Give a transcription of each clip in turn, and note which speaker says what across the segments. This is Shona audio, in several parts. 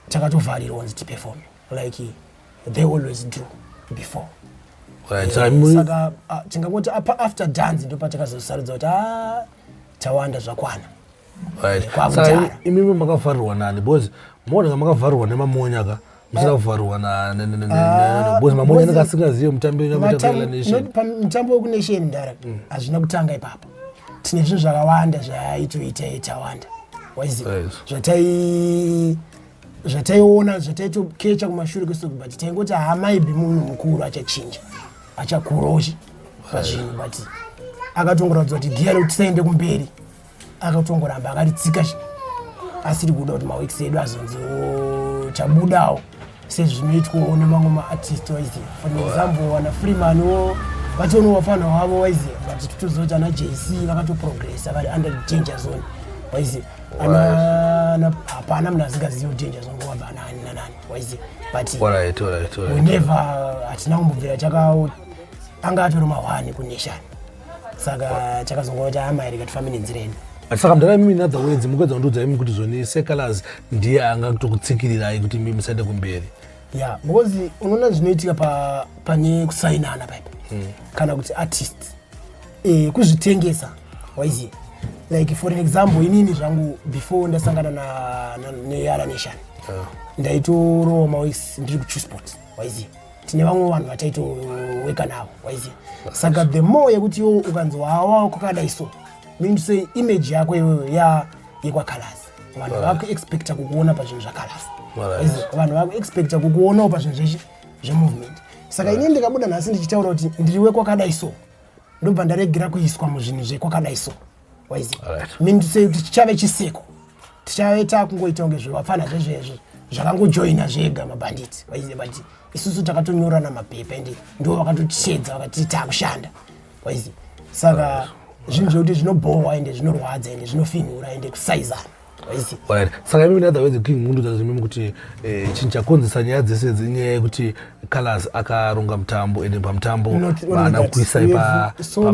Speaker 1: Chakatovharirwa onzi tiperform like they always do before.
Speaker 2: Right,
Speaker 1: saka chingangoti after dance ndo pachakazosarudza kuti tawanda zvakwana.
Speaker 2: Right. Saka imimi makavharirwa nani because mona makavharirwa nemamonya ka musavharirwa na because mamonya nakasingazive mutambo unoita nation.
Speaker 1: Mutambo wekunation ndara hazvina kutanga ipapo. Tine zvinhu zvakawanda zvaitoita tawanda. Waiziva zvataiona zvataitokecha kumashure kwestock but taingoti hamaibi munhu mukuru achachinja achakuroshi pazvinhu but akatongoratidza kuti giya rekuti tisaende kumberi akatongoramba akaritsika asiri kuda kuti maweeks edu azonzi chabudawo sezvinoitwawo nemamwe maartist waiziva. For example wana Freeman vatono wafana wavo waiziva but totozoti ana JC vakatoprogressa vari under danger zone waiziva. Hapana mnazigaziyo danger zone ngoba nani na nani waiziva but
Speaker 2: alright.
Speaker 1: We never hatina kumbobvira chakawo anga atori mahwani kunation saka chakazongoti amairika tifambe nenzireni.
Speaker 2: Saka mdara mimi in other words mukwedza kundudza imi kuti zvoni Sehcalaz ndiye anga kutokutsikirirai kuti mimi musaende kumberi.
Speaker 1: Yeah, because unoona zvinoitika pane kusainana paipa kana kuti artist kuzvitengesa waiziva. Like for an example inini zvangu before ndasangana neyala nation ndaitorowa maweeks ndiri kuChesport waiziva. Tine vamwe vanhu vataitoweka navo waiziva. Saka the more yekuti iwo ukanzwa hawa kwakadai so mean to say image yako iyoyo yekwaCalaz vanhu vakuexpecta kukuona pazvinhu zvaCalaz vanhu vakuexpecta kukuonawo pazvinhu zveshe zvemovement. Saka inini ndikabuda nhasi ndichitaura kuti ndiri wekwakadai so ndobva ndaregera kuiswa muzvinhu zvekwakadai so waiziva. Mean to say kuti tichave chiseko tichave takungoita kunge zvivapfana zvezvezvo zvakangojoina zvega mabhanditi waiziva but isusu takatonyora namapepa ende ndo vakatotishedza vakati takushanda waiziva. Saka zvinhu zvekuti zvinobhohwa ende zvinorwadza ende zvinofinhura ende kusaizana waiziva.
Speaker 2: Right. Saka imimi in other words king mundu zvimwe kuti chinhu chakonzesa nyaya dzese dzinyaya yekuti Calaz akaronga mutambo ende pamutambo vana kuisa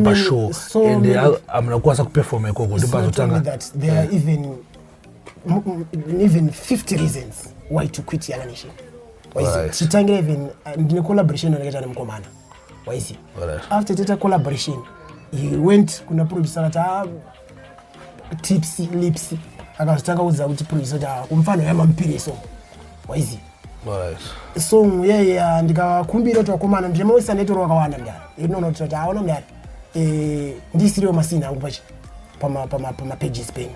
Speaker 2: pashow ende amuna kukwasa kuperforma ikoko ndipazotanga.
Speaker 1: There are even 50 reasons why to quit Yala Nation. Waiziva. Chitangira even ndine collaboration nakaita nemukomana waiziva. After tata collaboration he went kuna producer ata tipsy lipsy akazotanga kudza kuti producer ata kumfano yamampire song waiziva. Song yeye ndikakumbira kuti wakomana ndine mawisa netoro wakawanda mdara inoona kuti aona mdara ndisiriwo masina angu pachi pama pages penyu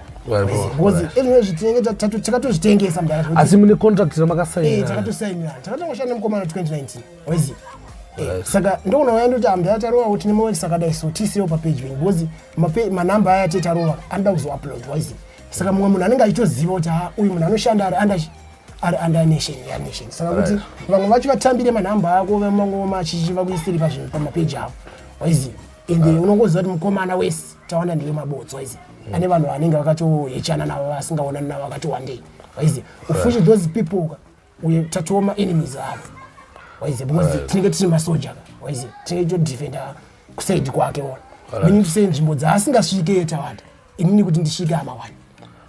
Speaker 1: because ezvimwe zvitenge takatozvitengesa mdara
Speaker 2: asi mune contract ramakasaina
Speaker 1: takatosaina takatoshanda nemukomana 2019 waiziva. Saka ndona waenda kuti amda tarowa kuti nemawekisi akadai so tisiriwo papage penyu because manamba aya tetarowa anoda kuzoupload waiziva. Saka mumwe munhu anenge achitoziva kuti uyu munhu anoshanda ari under nation ya nation. Saka kuti vamwe vacho vatambire manhamba ako vamwe machichiva kuisiri pamapeji avo waiziva ende unongoziva kuti mukomana wese tawanda ndiwe mabotsi waiziva ane vanhu vanenge vakatoyechana navo vasingaonani navo vakatowandei waiziva. Ufushi those people uye tatooma enemies avo waiziva because tinenge tiri masoja waiziva tinenge todefenda kusaidi kwake ona meaning to say nzvimbo dzaasingasvike tawanda inini kuti ndisvike amawani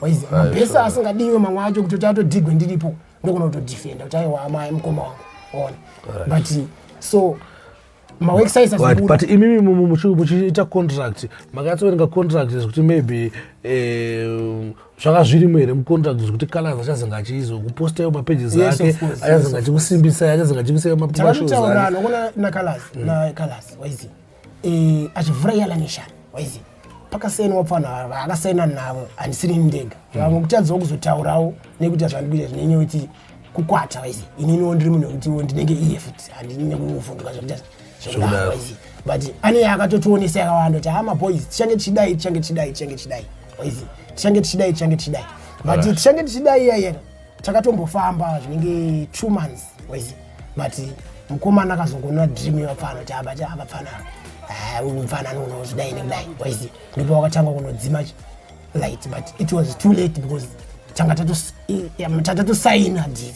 Speaker 1: waiziva. Mabhesa asingadiwe mamwe acho kuti tatodigwe ndiripo ndokona kutodefenda kuti aiwa amai mukoma wangu ona but so mawexercise
Speaker 2: but imimi muchiita contract makatsoverenga contract zvekuti maybe zvakazvirimo here mucontract zvekuti Calaz achazenge achizokupostayo mapages ake achazenge achikusimbisa achazenge achikuisaiwo mamashows
Speaker 1: ake nokona naCalaz waiziva achivhura Yala Nation waiziva pakasaina wapfana akasaina navo handisiri ndega vamwe kutadzawo kuzotaurawo nekuti zvandikuita zvinenye kuti kukwata waiziva ininiwo ndiri munhu wekuti ndinenge iye futi handine kuvhunduka zvokuita waiziva but ane akatotionesa yakawanda kuti maboys tichange tichidai waiziva tichange tichidai but tichange tichidai iyayeka takatombofamba zvinenge 2 months waiziva but mukomana akazongona dream yevapfana kuti abapfana uyu mfanano unozvidai nekudai waiziva ndipo wakatanga kunodzima light but it was too late because tanga tatatosaina diri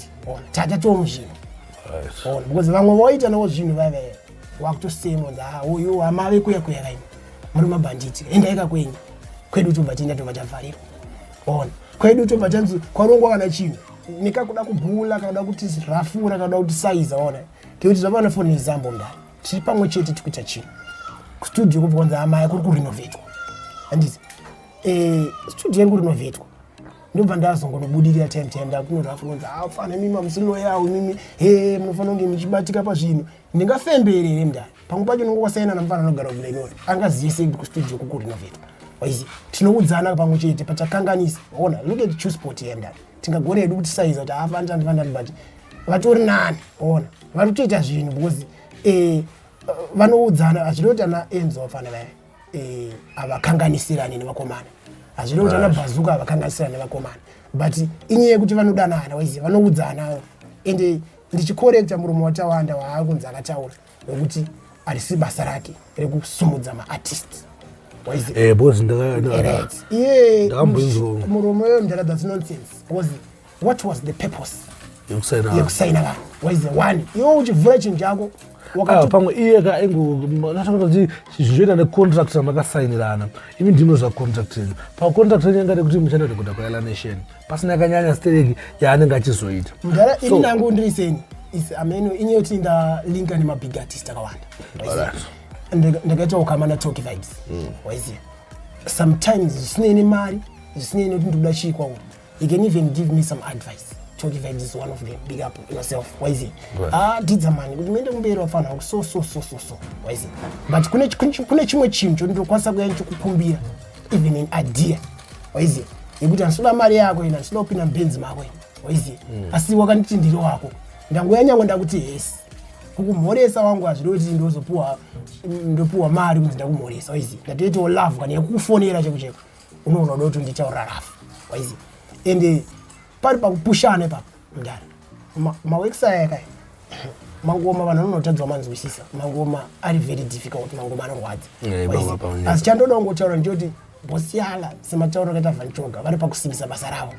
Speaker 1: tatatomu zvinhu because vamwe vaita nawo zvinhu vaiva wakutosema uyu amave kuya kaini muri mabhanditi endaika kwenyu kwedu tobva tienda tobva tavharirwa ona kwedu to matanzu kwarongwa kana chino nikakuda kubhula kana kuti rafura kana kuti size ona kuti zvavana for example ndani tiri pamwe chete tikuita chino studio kubvunza amai kuri kurinovate handiti studio yangu rinovetwa ndobva ndazongonobudirira time ndakunorafura afana mimi musilo yawo mimi munofana kunge muchibatika pazvinhu ndingafemberere mndani pamwe pacho nongowasaina namufana anogara kulenori angaziye sei kuti kustudio kukurinovate waizi tinoudzana pamwe chete pachakanganisa ona look at choose sport here mndani tingagona hedu kuti size kuti afandandifandani but vatori nani ona vatotoita zvinhu because vanoudzana hazvinoti ana enzo vafana vaya avakanganisirani nevakomana hazvinoti ana bhazuka avakanganisirani nevakomana but inyaya yekuti vanodanana waizi vanoudzana ende ndichikorekta muromo watawanda waakunzi akataura wekuti harisi basa rake rekusumudza maartists muromo yo mdara that's nonsense because what was the purpose yekusaina vanhu waizi one iwo uchivhura chinhu chako
Speaker 2: pamwe iyeka natakuti zvizoita necontract ramakasainirana imi ndimo zvacontract yenyu pacontract yenyu yanga rekuti muchanda rekoda kwayala nation pasina yakanyanya stereki yaanenge achizoita
Speaker 1: mudhara ini nangu ndiriseni ameno inyaya kuti ndalinka nemabig artist akawanda ndakaita ukamana talk vibes waiziya sometimes zvisinei nemari zvisinei nekuti ndikuda chikwa you can even give me some advice talk vibes is one of them big up yourself waiziya Didzaman kuti muende kumberi wafana wangu so waiziya but kune chimwe chinhu chondokwanisa kuya ndichikukumbira even an idea waiziya yekuti handisida mari yako ina handisida kupinda mbenzi mako ina waiziya asi wakanditi ndiri wako ndangoya nyange ndakuti yes kukumhoresa wangu hazviri kuti ndopuwa mari kuti ndakumhoresa waiziya ndatoitawo love kana yekukufonera chekucheko unoona uda kuti ndichaurira rafu waiziya ende pari pakupushana ipapo mndani mawekisaya yakai mangoma vanhu vanotadzwa manzwisisa mangoma ari very difficult mangoma anorwadza asi chandoda kungotaura ndiyoti bosi yala sematauro akaita vhanchoga vari pakusimbisa basa ravo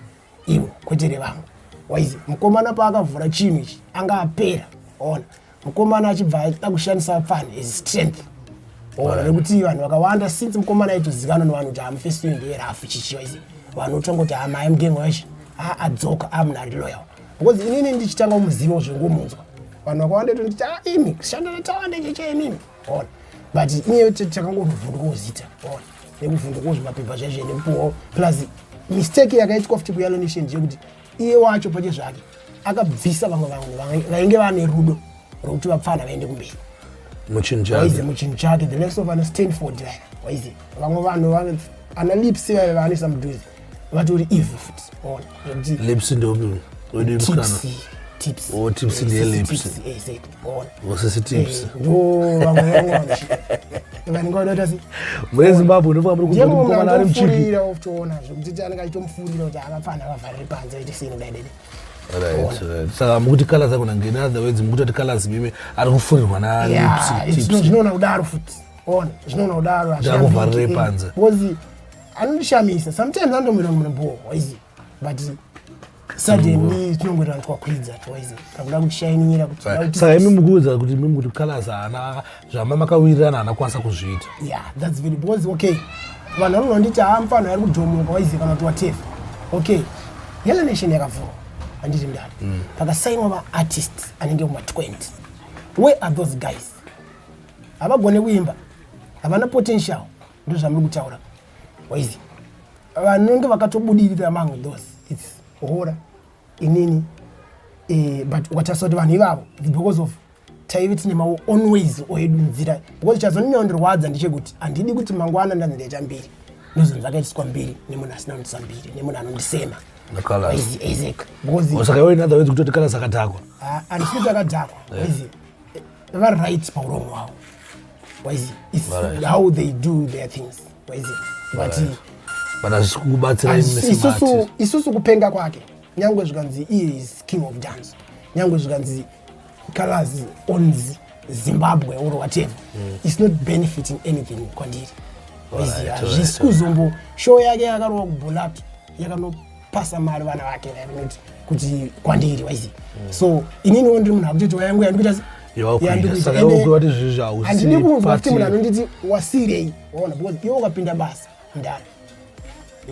Speaker 1: ivo kwete revamwe waizi mukomana paakavhura chinhu ichi anga apera ona mukomana achibva aida kushandisa fun as strength ona nekuti vanhu vakawanda since mukomana aitozikanwa nevanhu kuti hamufesti ndeyerafu chichi waizi vanhu otongoti amai mugengoyashin adzoka amunari loyal because inini ndichitanga umuzivo zvengomunzwa vanhu vakawanda tonditi imi kushanda netawanda checheemimi ona but inyaya kuti takangovhundukozita ona nekuvhundukozvimapepa zvezve nepuwo plus mistake yakaitwa futi kuyalo nation ndeyekuti iye wacho pache zvake akabvisa vamwe vanhu vainge vane rudo rokuti vapfana vaende kumberi muchinhu chake the next of ana stanford waizi vamwe vanhu ana lips vane samudhuzi vatori evil futi ona
Speaker 2: lips ndopi
Speaker 1: tips
Speaker 2: ndeyelips mune zimbabwe ndofamba muri kuzoti mukomana ari muchipi
Speaker 1: utoona zvekuti anenge achitomufurira kuti akapfana akavharire panze aite sei nodaidede
Speaker 2: saka mukuti calaz akona ngeni other words mukutoti calaz mimi ari kufurirwa
Speaker 1: zvinoona kudaro futi ona zvinoona kudaro
Speaker 2: akuvharire panze
Speaker 1: because anondishamisa sometimes andomira mumbo waizi but suddenly tinongoita twakwidza twaizi kakuda kushainyira kuti
Speaker 2: saka imi mukuudza kuti mimi kuti calaz haana zvama makawirirana haana kwanisa kuzviita
Speaker 1: that's very because okay vanhu vanonditi mufana ari kudhomoka waizi kana kuti whatever okay yala nation yakavhurwa handiti mndani pakasainwa maartists anenge kuma-20 where are those guys havagone kuimba havana potential ndo zvamuri kutaura waizi vanenge vakatobudirira among those its hora inini but ukachasoti vanhu ivavo because of taive tine mawo own ways oedu nzira because chazonyondorwadza ndechekuti handidi kuti mangwana ndanzi ndaita mbiri ndozvinhu zvakaitiswa mbiri nemunhu asina kundisa mbiri nemunhu anondisema
Speaker 2: saka iwo inother words kutoti calaz akadhakwa
Speaker 1: handisikuti akadhakwa waizi vari right pauromo wavo waizi its how they do their things waizi
Speaker 2: but hazvisikukubatsira
Speaker 1: isusu kupenga kwake nyangwe zvikanzi iye is king of dance nyangwe zvikanzi calaz owns Zimbabwe or whatever it's not benefiting anything kwandiri hazvisi kuzombo show yake yakarova kubhulato yakanopasa mari vana vake kuti kwandiri waizi so inini ndiri munhu akutoti wayangu yandikuita handidi kunzwa kuti munhu anonditi wasirei waona because iwe ukapinda basa ndari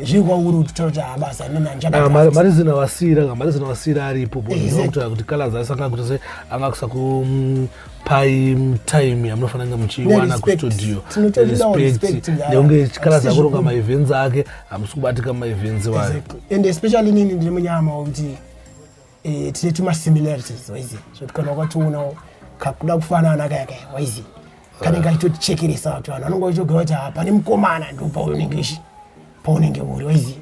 Speaker 1: Jigwa uru tutoja abasa nina njada.
Speaker 2: Marizina wasira aripo bokuta kuti calaz asanga kuti se angakusa ku pai time yamunofananga muchiwana ku studio. Respect. Neunge calaz akuronga ma events ake amusukubatika ma events wayo.
Speaker 1: And especially nini ndiri munyama ukuthi tine tuma similarities waizi. So tukana wakatuona kakuda kufanana kaya waizi. Kana ngaitochekeresa watu wana anongo ichogewata pani mukomana ndo Paul English. Paunenge uri waizi.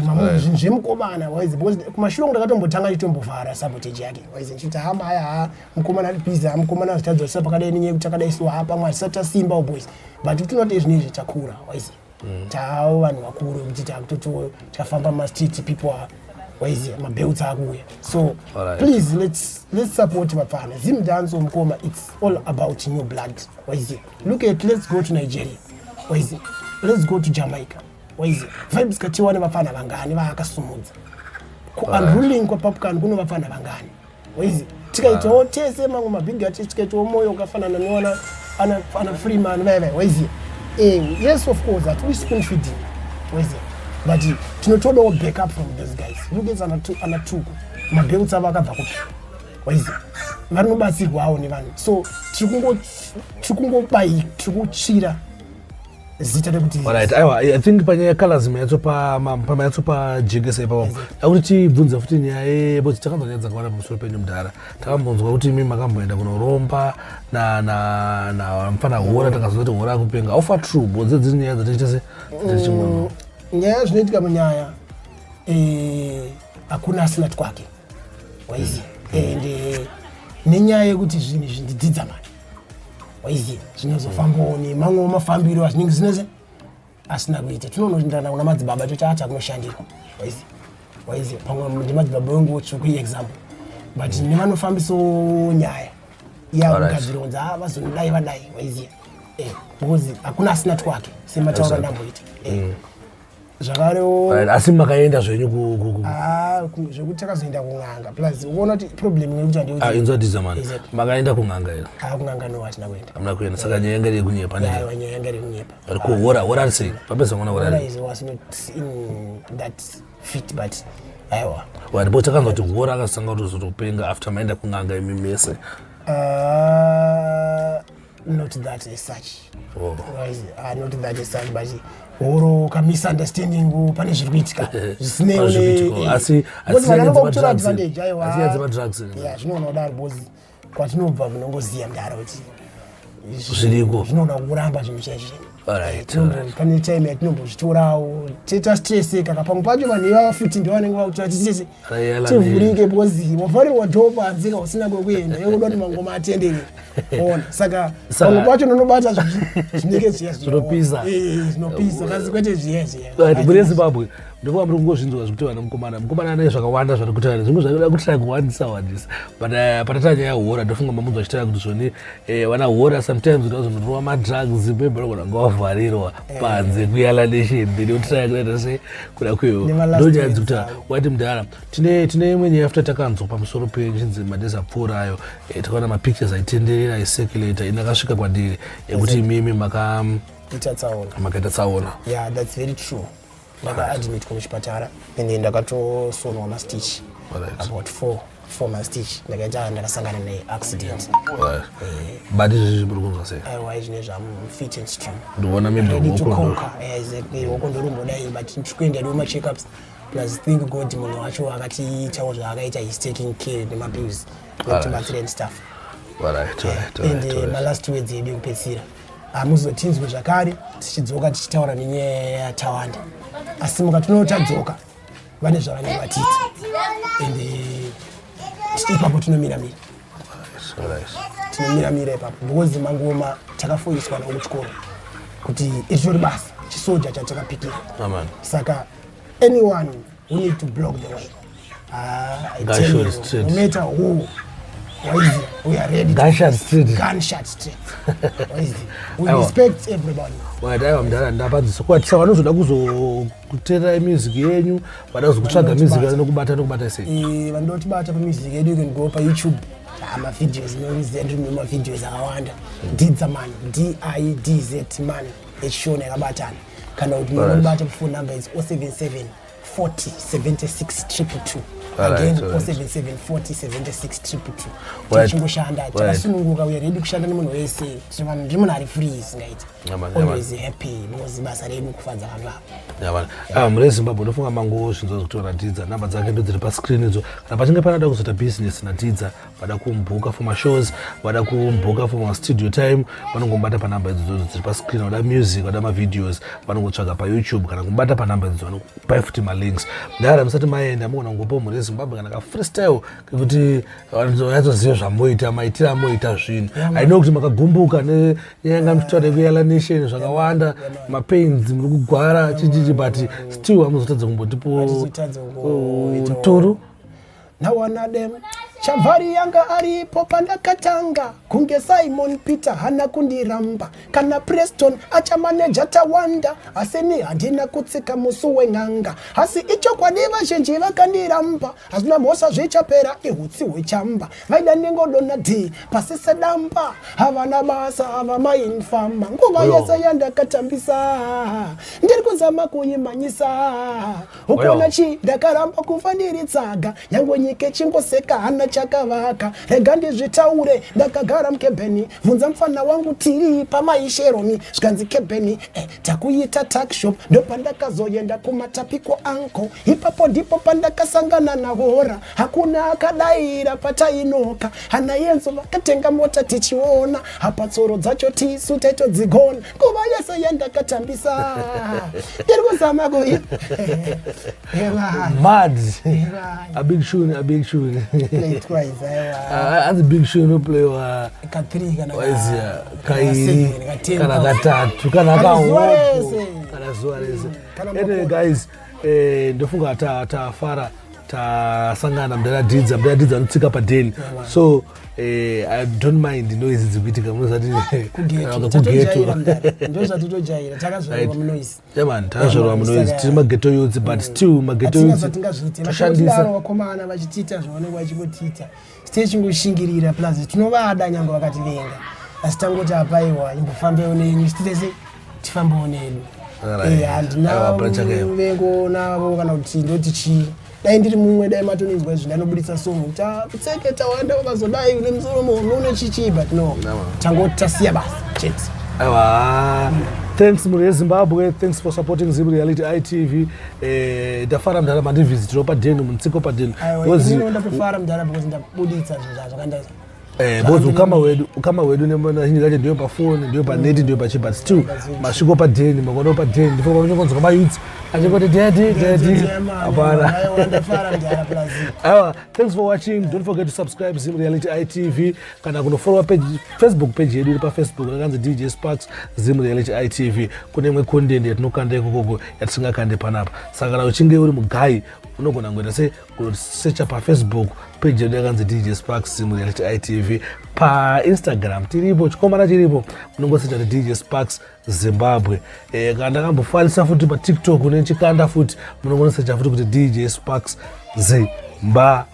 Speaker 1: Mamu zvimukomana waizi because kumashuro ndakatombotanga chitombovhara sabotage yake waizi nchita hama haya mukomana pizza mukomana zitadzo sapa kada ninye kutakadaiswa hapa mwa sata simba boys but tinote zvinezvi takura waizi tao vanhu vakuru kuti takutoto tafamba ma street people waizi mabelts akuya so please let's support mafana Zimdancehall mukoma it's all about new blood waizi look at let's go to Nigeria waizi let's go to Jamaica waizi vibes katiwane vafana vangani vakasumudza ku unruling kwa popcorn kuno vafana vangani waizi tikaitawo tese mangu mabig artist tikaitawo moyo ukafanana niona ana free man veve waizi yes of course that we spoon feeding waizi but tinotoda wo back up from these guys you guys ana tuku mabelts avakabva kupi waizi vari nobatsirwa awo nevanhu so tirikungobai tirikuchira zita rekuti
Speaker 2: alright I think panyaya calaz mayatsopa jekesa ipapo akuti tibvunze futi nyaya kuti takanzwa nyaya dzakawanda pamusoro penyu mudhara takambonzwa kuti imi makamboenda kunoromba na mfana hora takazwa kuti hora akupenga aufa true bodze dziri nyaya dzatichitese chimwe
Speaker 1: nyaya zvinoitika munyaya hakuna asina twake waizi and nenyaya yekuti zvinhu zvindididzaman waizi zvinozofamboni mamwe mafambiro azvinenge zvineze asina kuita tinonoindana kuna madzibaba tochaata kunoshandirwa waizi pamwe ndimadzibaba wengu tsvuku example but nevanofambiso nyaya yakugadzironza vazonodai vadai waizi because hakuna asina twake semataura ndamboita zvakarewo
Speaker 2: asi makaenda zvenyu
Speaker 1: zvekuti takazoenda kun'anga plus uona kuti problem yekuti handiyoti
Speaker 2: inzwa Didzaman makaenda kun'anga ino
Speaker 1: kun'anga no hatina kuenda
Speaker 2: hamuna kuenda saka nyaya yanga iri kunyepa
Speaker 1: nyaya yanga iri kunyepa
Speaker 2: ari kuhora ari sei papedza kuona hora
Speaker 1: was not in that fit but aiwa
Speaker 2: ndipo takanzwa kuti hora akasanga kutozotopenga after maenda kun'anga imi mese
Speaker 1: not that as such not that as such but oro ka misunderstanding pane zviri kuitika zvisinei
Speaker 2: asi
Speaker 1: vanongokutora advantage
Speaker 2: aiwa drugs
Speaker 1: zvinoona kudaro bozi kwatinobva munongoziya mudara kuti
Speaker 2: zviriko
Speaker 1: zvinoona kuramba zvinhu chaizvi pane time yatinombozvitorawo tastreseka kapamwe pacho vanhu ivava futi ndivanenge vakutora titese tivhurike bozi wafarirwa job hanzika usina kwekuenda yokuda kuti mangoma atendere ona saka pamwe pacho nonobata zvinenge
Speaker 2: zvinopisa
Speaker 1: kasi kwete zviya
Speaker 2: muri Zimbabwe ndikuva muri kungozvinzwa zvekuti vana mukomana ane zvakawanda zvari kutaura zvimwe zvakuda kutira kuwandisa but patata nyaya yehora ndofunga mamunzwa achitaura kuti zvoni vana hora sometimes ndazonorowa madrugs pembarogona ngavavharirwa panze kuyala nation ndinotitaya kunaita se kuda kwewo ndonyaya dzekuta wati mudhara tine imwe nyaya futa takanzwa pamusoro pechinzi madezi apfuura ayo takaona mapictures aitenderera aicirculata inakasvika kwandiri yekuti imimi makaita tsaona
Speaker 1: yeah that's very true ndakaadmit kumuchipatara ende ndakatosonwa mastitch about 4 mastitch ndakasangana neaccident
Speaker 2: but izvi muri kunzwa sei
Speaker 1: aiwa izvinezvi am fit and strong
Speaker 2: ndikuona
Speaker 1: woko ndorumbodaii but ndikuenda ndiwo macheckups plus thank god munhu wacho akatiitawo zvaakaita is taking care nemapills notibatsira and stuff and malast words edu ekupedzisira hamuzotinzwe zvakare tichidzoka tichitaura nenyaya yatawanda asi mukatinotadzoka vane zvavanenge vatiti ende ipapo tinomiramira ipapo because mangoma takafoiswa navo kuchikoro kuti iritori basa chisoja chatakapikira saka anyone who need to block the way I tell you, no matter who we are ready
Speaker 2: gunshot straight
Speaker 1: we respect everybody
Speaker 2: aiwa mudhara ndapadzisa kwatisa vanozoda kuzokuteerera music yenyu vada kuzokutsvaga music nokubata sei
Speaker 1: vanotibata pamusic yedu you can go pa YouTube amavideos mavideos akawanda Didzaman Didzman echishona yakabatana kana kuti munobata phone number is 077 40 76 222 again 077 40 76 222 tichingoshanda takasununguka we ready kushanda nemunhu wese ndimuna ari free singaiti always happy because basa redu kufadza vanhu
Speaker 2: muri Zimbabwe ndofunga mango zvinzo kutora Dhidza namba dzake ndo dziri pa screen idzo kana pachinge panada kuzota business na Dhidza vada kumbuka for shows vada kumbuka for studio time vanongombata pa namba idzo dziri pa screen vada music vada ma videos vanongotsvaga pa YouTube kana kumbata pa namba idzo vanokupa futi ma links ndara musati maenda muona ngopo muri Zimbabwe kana ka freestyle kuti vanhu vazoziva zvamoita maitira moita zvinhu I know kuti makagumbuka ne nyanga mutore kuyala nation zvakawanda ma pains muri kugwara chichichi but still amuzotadza kumbotipo turu
Speaker 1: nawana dem Chavari yanga aripo pandakatanga kunge Simon Peter hana kundiramba kana Preston acha manager tawanda aseni handina kutsika musu wenganga asi icho kwadiva zhenji vakandiramba hazina mosa zvichapera ihutsi hwechamba vaida ningodo na D pasise damba havana basa hava mainfama nguva yese yandakatambisa ndiri kuzama kuyimanyisa ukona chi ndakaramba kufandiritsaga nyango nyike chingoseka hana chakavaka rega ndizvitaure ndakagara mukebheni vunza mufana wangu tiri pamaisheromi zvikanzi kebheni takuita takshop ndopandakazoenda kumatapiko anko ipapo ndipo pandakasangana nahora hakuna akadaira patainoka hana yenzo vakatenga mota tichiona hapatsoro dzacho tisu taitodzigona nguva yese yandakatambisa ndiri kuzama kuyi
Speaker 2: mad a big tune as a big show no play wa
Speaker 1: K3
Speaker 2: kairi kana katatu kana kawo kana Suarez anyway guys ndofunga tafara tasangana mdala Dhidza notsika padeni so I don't mind noise dzikuitika munozati kugeto
Speaker 1: ndozvatotojaira takazorwa munoise
Speaker 2: man takazorwa munoise tiri mageto youth but still mageto youth
Speaker 1: toshandisa vakomana vachitiita zvavanenge vachingotita site chingoshingirira plus tinovada nyange vakativenga asi tangoti apaiwa imbofambewo nenyu sititese tifambewo nedu handinavengo navo kana kuti ndoti chii dai ndiri mumwe dai matonizwa izvi ndanobudisa somo tapitseke tawanda vakazodai une musoro muhombe une chichii but no tangoti tasiya basa chete
Speaker 2: aiwa thanks muri Zimbabwe thanks for supporting Zim Reality ITV ndafara mdara mandivhizitiro padeni muntsiko padeni
Speaker 1: ndafara mdara because ndabuditsa zvinhu zvakandaisa
Speaker 2: both ukama wedu nemona hinji zacho ndiyo pafoni ndiyo paneti ndiyo pachi but still masviko padeni makono padeni ndifo pamachongonzwa mayouth achingoti daddy apana aiwa thanks for watching don't forget to subscribe Zim Reality ITV kana kunofollow page Facebook page yedu iri pafacebook rakanzi Djsparks Zim Reality ITV kune imwe content yatinokanda ikoko yatisingakande panapa saka kana uchinge uri mugai unogona kuenda searcha pafacebook page yedu yakanzi Djsparks Zim Reality ITV paInstagram tiripo chikomana chiripo unongosearcha Djsparks Zimbabwe kana ndakambofanisa futi paTikTok unechikanda futi munongosearcha futi kuti Djsparks Zimbabwe.